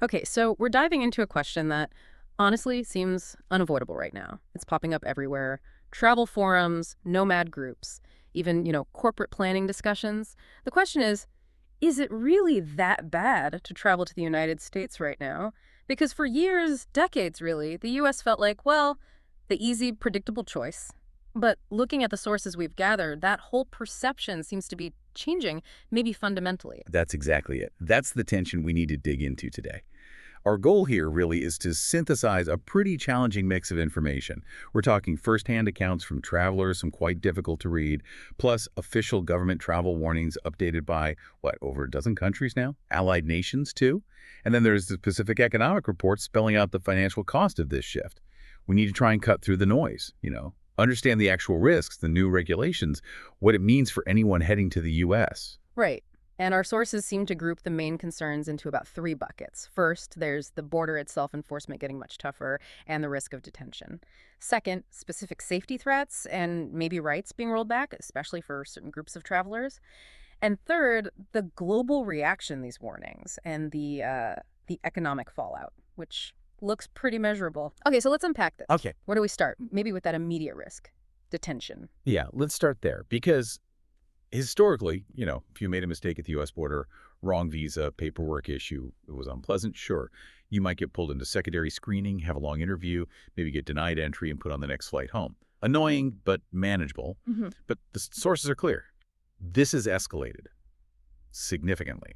Okay, so we're diving into a question that honestly seems unavoidable right now. It's popping up everywhere. Travel forums, nomad groups, even, corporate planning discussions. The question is it really that bad to travel to the United States right now? Because for years, decades really, the US felt like, well, the easy, predictable choice. But looking at the sources we've gathered, that whole perception seems to be changing, maybe fundamentally. That's exactly it. That's the tension we need to dig into today. Our goal here really is to synthesize a pretty challenging mix of information. We're talking firsthand accounts from travelers, some quite difficult to read, plus official government travel warnings updated by, what, over a dozen countries now? Allied nations, too? And then there's the specific economic reports spelling out the financial cost of this shift. We need to try and cut through the noise, understand the actual risks, the new regulations, what it means for anyone heading to the U.S. Right. And our sources seem to group the main concerns into about three buckets. First, there's the border itself enforcement getting much tougher and the risk of detention. Second, specific safety threats and maybe rights being rolled back, especially for certain groups of travelers. And third, the global reaction to these warnings and the economic fallout, which looks pretty measurable. Okay, so let's unpack this. Okay. Where do we start? Maybe with that immediate risk, detention. Yeah, let's start there because historically, if you made a mistake at the U.S. border, wrong visa, paperwork issue, it was unpleasant, sure. You might get pulled into secondary screening, have a long interview, maybe get denied entry and put on the next flight home. Annoying, but manageable. But the sources are clear. This has escalated significantly.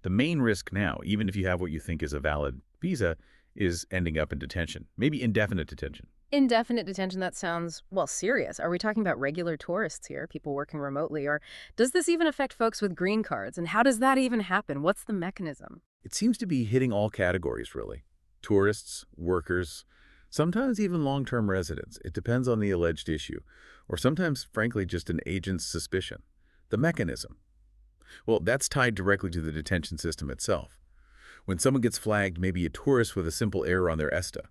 The main risk now, even if you have what you think is a valid visa, is ending up in detention, maybe indefinite detention. Indefinite detention, that sounds, well, serious. Are we talking about regular tourists here, people working remotely? Or does this even affect folks with green cards? And how does that even happen? What's the mechanism? It seems to be hitting all categories, really. Tourists, workers, sometimes even long-term residents. It depends on the alleged issue, or sometimes, frankly, just an agent's suspicion. The mechanism. Well, that's tied directly to the detention system itself. When someone gets flagged, maybe a tourist with a simple error on their ESTA,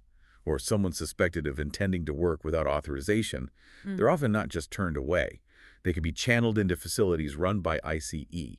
or someone suspected of intending to work without authorization, they're often not just turned away. They could be channeled into facilities run by ICE,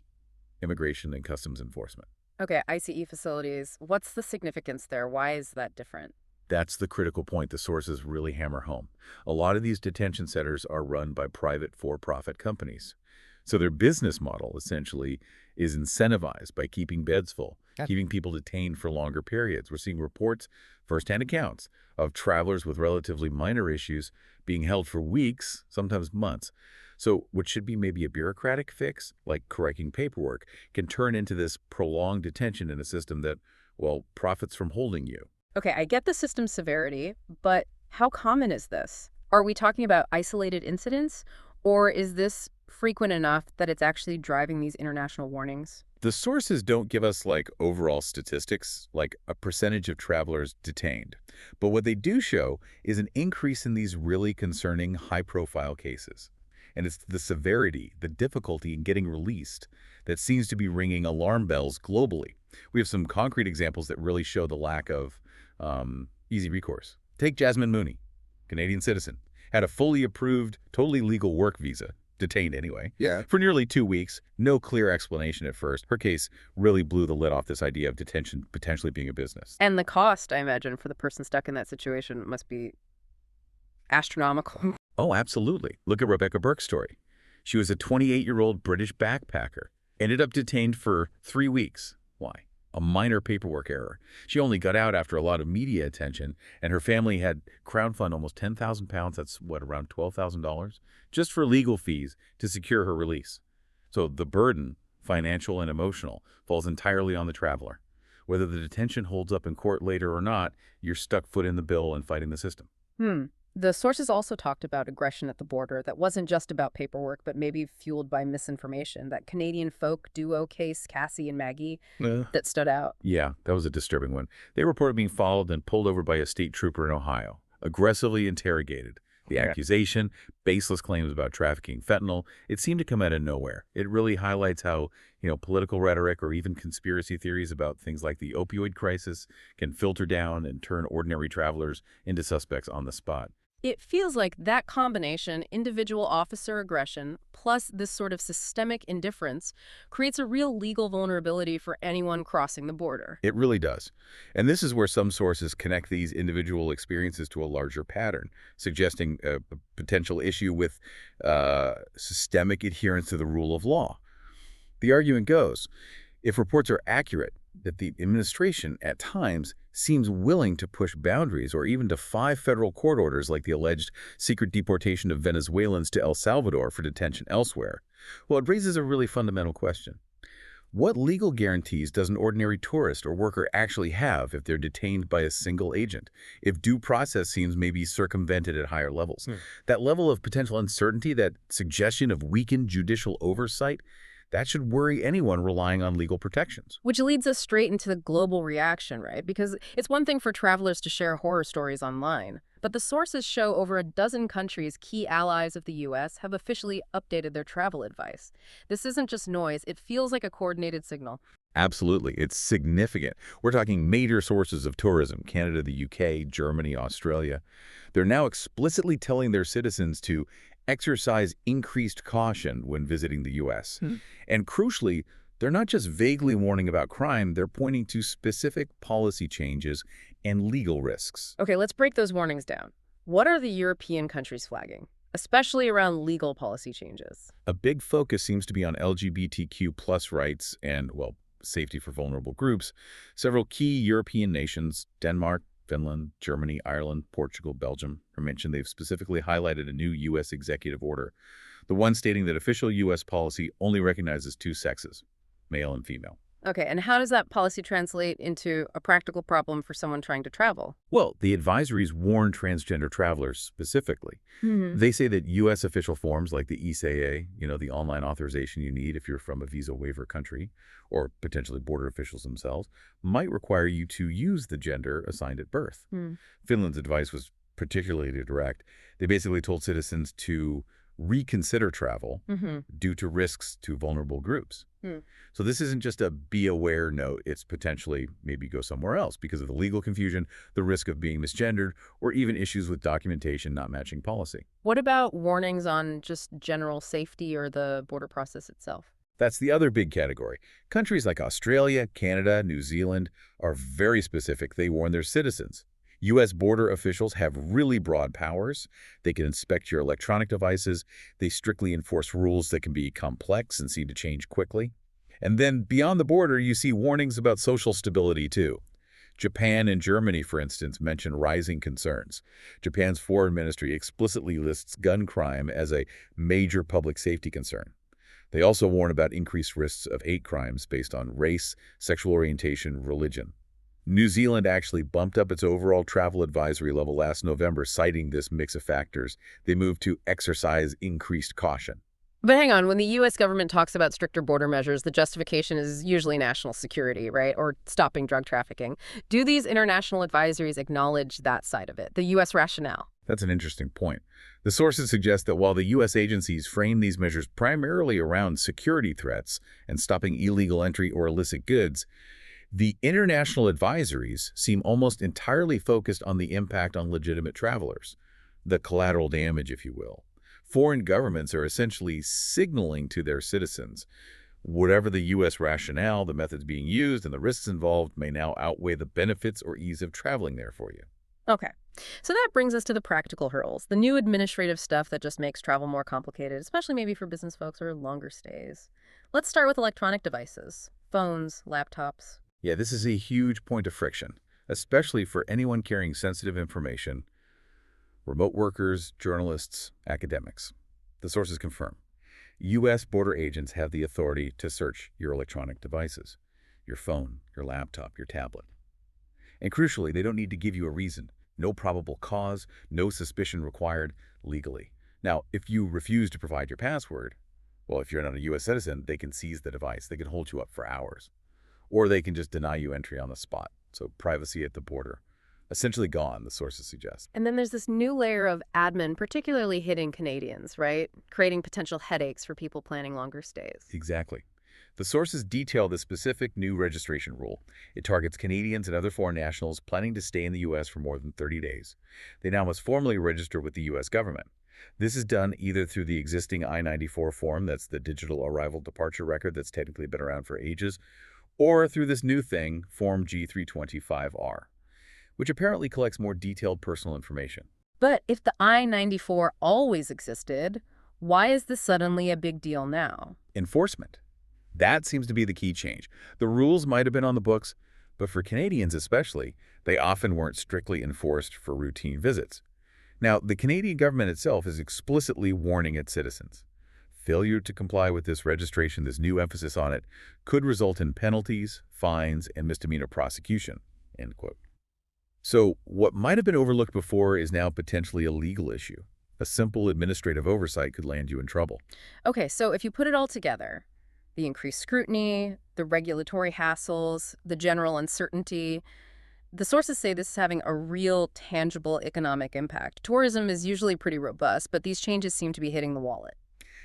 Immigration and Customs Enforcement. Okay, ICE facilities. What's the significance there? Why is that different? That's the critical point the sources really hammer home. A lot of these detention centers are run by private for-profit companies. So their business model, essentially, is incentivized by keeping beds full, keeping people detained for longer periods. We're seeing reports, first-hand accounts, of travelers with relatively minor issues being held for weeks, sometimes months. So what should be maybe a bureaucratic fix, like correcting paperwork, can turn into this prolonged detention in a system that, well, profits from holding you. Okay, I get the system's severity, but how common is this? Are we talking about isolated incidents, or is this frequent enough that it's actually driving these international warnings? The sources don't give us overall statistics, like a percentage of travelers detained. But what they do show is an increase in these really concerning high-profile cases. And it's the severity, the difficulty in getting released that seems to be ringing alarm bells globally. We have some concrete examples that really show the lack of easy recourse. Take Jasmine Mooney, Canadian citizen, had a fully approved, totally legal work visa, detained anyway, for nearly 2 weeks. No clear explanation at first. Her case really blew the lid off this idea of detention potentially being a business. And the cost, I imagine, for the person stuck in that situation must be astronomical. Oh, absolutely. Look at Rebecca Burke's story. She was a 28-year-old British backpacker, ended up detained for 3 weeks. Why? A minor paperwork error. She only got out after a lot of media attention, and her family had crowdfunded almost £10,000, that's what, around $12,000, just for legal fees to secure her release. So the burden, financial and emotional, falls entirely on the traveler. Whether the detention holds up in court later or not, you're stuck foot in the bill and fighting the system. The sources also talked about aggression at the border that wasn't just about paperwork, but maybe fueled by misinformation. That Canadian folk duo case, Cassie and Maggie, that stood out. Yeah, that was a disturbing one. They reported being followed and pulled over by a state trooper in Ohio, aggressively interrogated. The accusation, baseless claims about trafficking fentanyl, it seemed to come out of nowhere. It really highlights how, political rhetoric or even conspiracy theories about things like the opioid crisis can filter down and turn ordinary travelers into suspects on the spot. It feels like that combination, individual officer aggression plus this sort of systemic indifference, creates a real legal vulnerability for anyone crossing the border. It really does. And this is where some sources connect these individual experiences to a larger pattern, suggesting a potential issue with systemic adherence to the rule of law. The argument goes, if reports are accurate, that the administration at times seems willing to push boundaries or even defy federal court orders like the alleged secret deportation of Venezuelans to El Salvador for detention elsewhere, well, it raises a really fundamental question. What legal guarantees does an ordinary tourist or worker actually have if they're detained by a single agent, if due process seems maybe circumvented at higher levels? That level of potential uncertainty, that suggestion of weakened judicial oversight, that should worry anyone relying on legal protections. Which leads us straight into the global reaction, right? Because it's one thing for travelers to share horror stories online, but the sources show over a dozen countries, key allies of the U.S., have officially updated their travel advice. This isn't just noise, it feels like a coordinated signal. Absolutely. It's significant. We're talking major sources of tourism, Canada, the UK, Germany, Australia. They're now explicitly telling their citizens to exercise increased caution when visiting the U.S. And crucially, they're not just vaguely warning about crime, they're pointing to specific policy changes and legal risks. Okay, let's break those warnings down. What are the European countries flagging, especially around legal policy changes? A big focus seems to be on LGBTQ plus rights and, well, safety for vulnerable groups. Several key European nations, Denmark, Finland, Germany, Ireland, Portugal, Belgium, are mentioned. They've specifically highlighted a new U.S. executive order, the one stating that official U.S. policy only recognizes two sexes, male and female. Okay, and how does that policy translate into a practical problem for someone trying to travel? Well, the advisories warn transgender travelers specifically. Hmm. They say that U.S. official forms like the ECA, the online authorization you need if you're from a visa waiver country, or potentially border officials themselves, might require you to use the gender assigned at birth. Finland's advice was particularly direct. They basically told citizens to reconsider travel due to risks to vulnerable groups. So this isn't just a be aware note. It's potentially maybe go somewhere else because of the legal confusion, the risk of being misgendered, or even issues with documentation not matching policy. What about warnings on just general safety or the border process itself? That's the other big category. Countries like Australia, Canada, New Zealand are very specific. They warn their citizens. U.S. border officials have really broad powers. They can inspect your electronic devices. They strictly enforce rules that can be complex and seem to change quickly. And then beyond the border, you see warnings about social stability, too. Japan and Germany, for instance, mention rising concerns. Japan's foreign ministry explicitly lists gun crime as a major public safety concern. They also warn about increased risks of hate crimes based on race, sexual orientation, religion. New Zealand actually bumped up its overall travel advisory level last November, citing this mix of factors. They moved to exercise increased caution. But hang on, when the U.S. government talks about stricter border measures, the justification is usually national security, right? Or stopping drug trafficking. Do these international advisories acknowledge that side of it, the U.S. rationale? That's an interesting point. The sources suggest that while the U.S. agencies frame these measures primarily around security threats and stopping illegal entry or illicit goods, the international advisories seem almost entirely focused on the impact on legitimate travelers, the collateral damage, if you will. Foreign governments are essentially signaling to their citizens, whatever the U.S. rationale, the methods being used, and the risks involved may now outweigh the benefits or ease of traveling there for you. Okay. So that brings us to the practical hurdles, the new administrative stuff that just makes travel more complicated, especially maybe for business folks or longer stays. Let's start with electronic devices, phones, laptops. Yeah, this is a huge point of friction, especially for anyone carrying sensitive information, remote workers, journalists, academics. The sources confirm. U.S. border agents have the authority to search your electronic devices, your phone, your laptop, your tablet. And crucially, they don't need to give you a reason. No probable cause, no suspicion required legally. Now, if you refuse to provide your password, well, if you're not a U.S. citizen, they can seize the device. They can hold you up for hours. Or they can just deny you entry on the spot. So privacy at the border. Essentially gone, the sources suggest. And then there's this new layer of admin, particularly hitting Canadians, right? Creating potential headaches for people planning longer stays. Exactly. The sources detail the specific new registration rule. It targets Canadians and other foreign nationals planning to stay in the U.S. for more than 30 days. They now must formally register with the U.S. government. This is done either through the existing I-94 form, that's the digital arrival departure record that's technically been around for ages, or through this new thing, Form G325R, which apparently collects more detailed personal information. But if the I-94 always existed, why is this suddenly a big deal now? Enforcement. That seems to be the key change. The rules might have been on the books, but for Canadians especially, they often weren't strictly enforced for routine visits. Now, the Canadian government itself is explicitly warning its citizens. Failure to comply with this registration, this new emphasis on it, could result in penalties, fines, and misdemeanor prosecution, end quote. So what might have been overlooked before is now potentially a legal issue. A simple administrative oversight could land you in trouble. Okay, so if you put it all together, the increased scrutiny, the regulatory hassles, the general uncertainty, the sources say this is having a real, tangible economic impact. Tourism is usually pretty robust, but these changes seem to be hitting the wallet.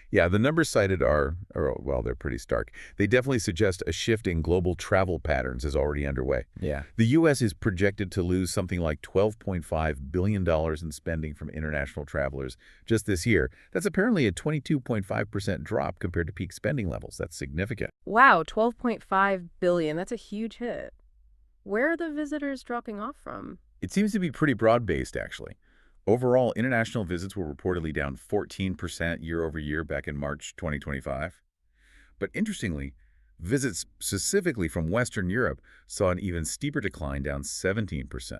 Yeah, the numbers cited well, they're pretty stark. They definitely suggest a shift in global travel patterns is already underway. Yeah. The U.S. is projected to lose something like $12.5 billion in spending from international travelers just this year. That's apparently a 22.5% drop compared to peak spending levels. That's significant. Wow, 12.5 billion. That's a huge hit. Where are the visitors dropping off from? It seems to be pretty broad-based, actually. Overall, international visits were reportedly down 14% year over year back in March 2025. But interestingly, visits specifically from Western Europe saw an even steeper decline, down 17%,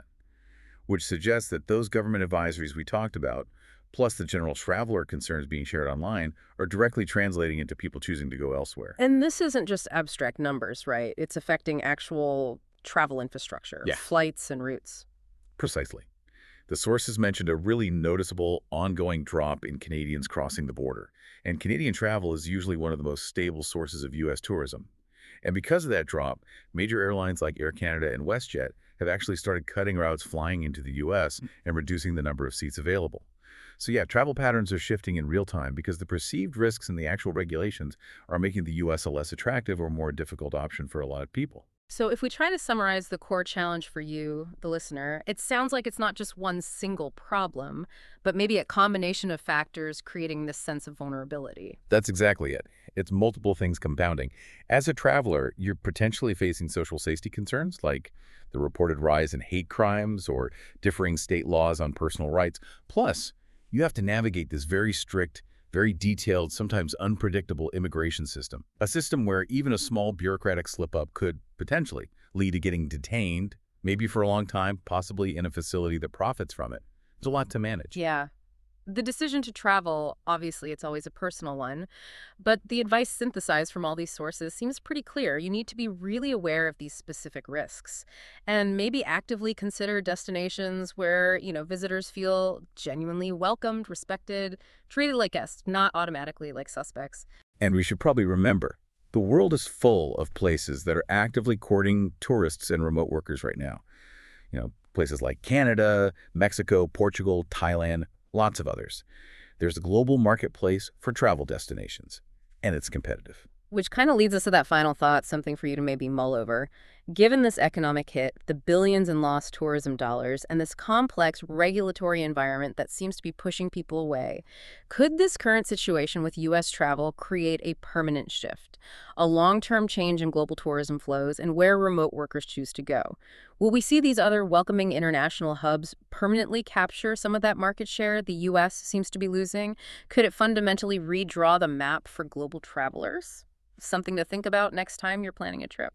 which suggests that those government advisories we talked about, plus the general traveler concerns being shared online, are directly translating into people choosing to go elsewhere. And this isn't just abstract numbers, right? It's affecting actual travel infrastructure, Yeah. flights and routes. Precisely. The sources mentioned a really noticeable ongoing drop in Canadians crossing the border, and Canadian travel is usually one of the most stable sources of U.S. tourism. And because of that drop, major airlines like Air Canada and WestJet have actually started cutting routes flying into the U.S. and reducing the number of seats available. So yeah, travel patterns are shifting in real time because the perceived risks and the actual regulations are making the U.S. a less attractive or more difficult option for a lot of people. So if we try to summarize the core challenge for you, the listener, it sounds like it's not just one single problem, but maybe a combination of factors creating this sense of vulnerability. That's exactly it. It's multiple things compounding. As a traveler, you're potentially facing social safety concerns like the reported rise in hate crimes or differing state laws on personal rights. Plus, you have to navigate this very strict, very detailed, sometimes unpredictable immigration system. A system where even a small bureaucratic slip-up could potentially lead to getting detained, maybe for a long time, possibly in a facility that profits from it. There's a lot to manage. Yeah. The decision to travel, obviously, it's always a personal one, but the advice synthesized from all these sources seems pretty clear. You need to be really aware of these specific risks and maybe actively consider destinations where, visitors feel genuinely welcomed, respected, treated like guests, not automatically like suspects. And we should probably remember, the world is full of places that are actively courting tourists and remote workers right now. Places like Canada, Mexico, Portugal, Thailand, lots of others. There's a global marketplace for travel destinations, and it's competitive. Which kind of leads us to that final thought, something for you to maybe mull over. Given this economic hit, the billions in lost tourism dollars, and this complex regulatory environment that seems to be pushing people away, could this current situation with U.S. travel create a permanent shift, a long-term change in global tourism flows and where remote workers choose to go? Will we see these other welcoming international hubs permanently capture some of that market share the U.S. seems to be losing? Could it fundamentally redraw the map for global travelers? Something to think about next time you're planning a trip.